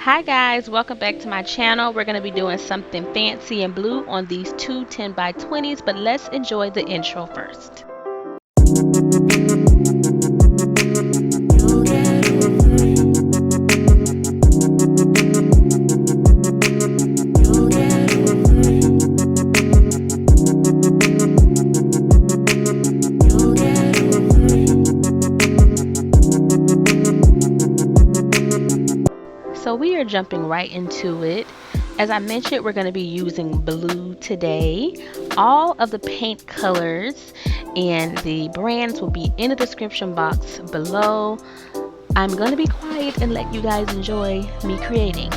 Hi guys, welcome back to my channel. We're going to be doing something fancy and blue on these two 10 by 20s, but let's enjoy the intro first. So we are jumping right into it. As I mentioned, we're going to be using blue today. All of the paint colors and the brands will be in the description box below. I'm going to be quiet and let you guys enjoy me creating.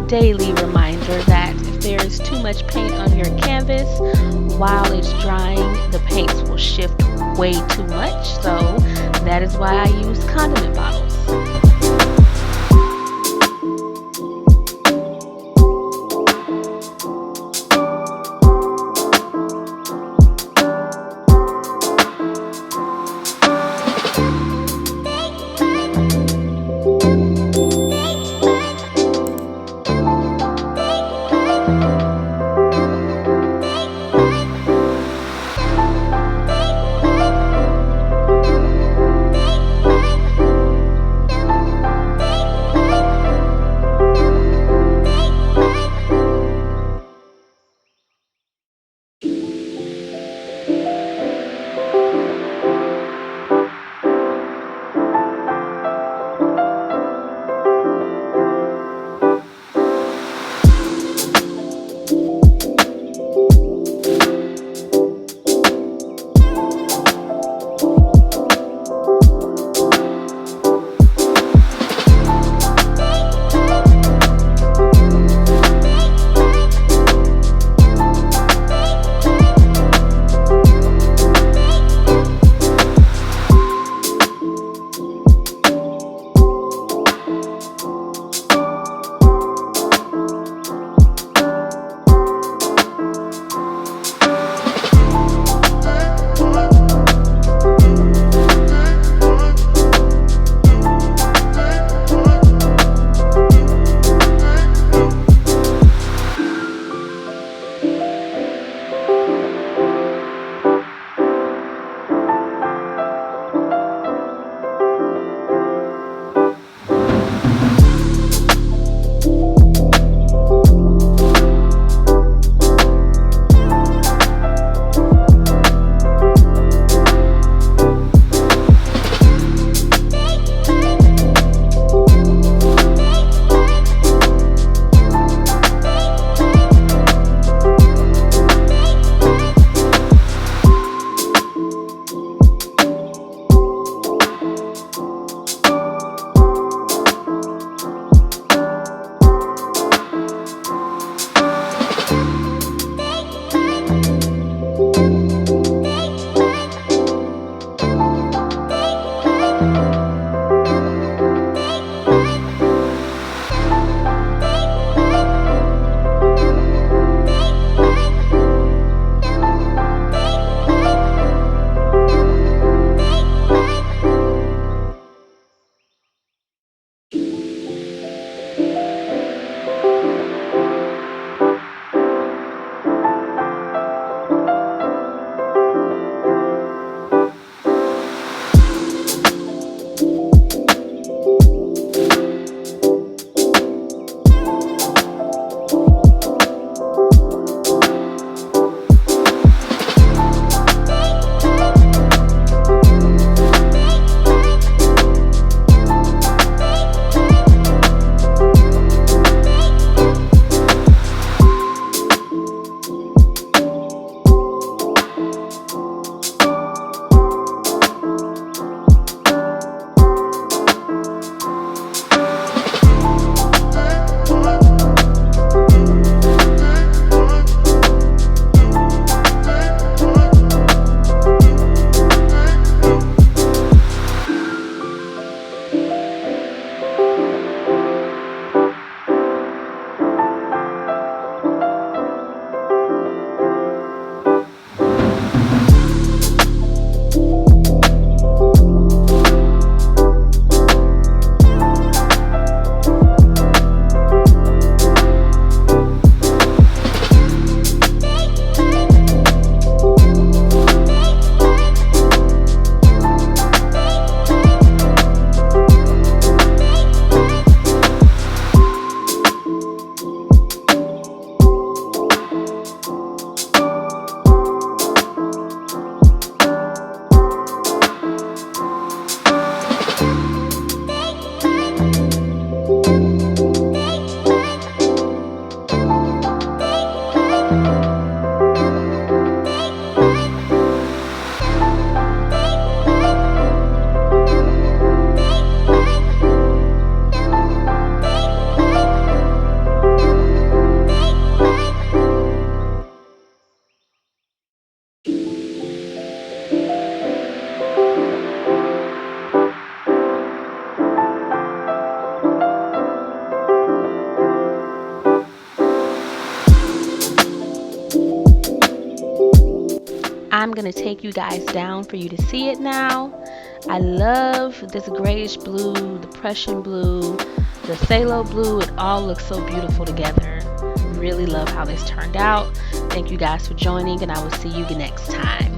Daily reminder that if there is too much paint on your canvas while it's drying, the paints will shift way too much. So that is why I use condiment bottles. I'm going to take you guys down for you to see it now. I love this grayish blue, the Prussian blue, the phthalo blue. It all looks so beautiful together. Really love how this turned out. Thank you guys for joining, and I will see you next time.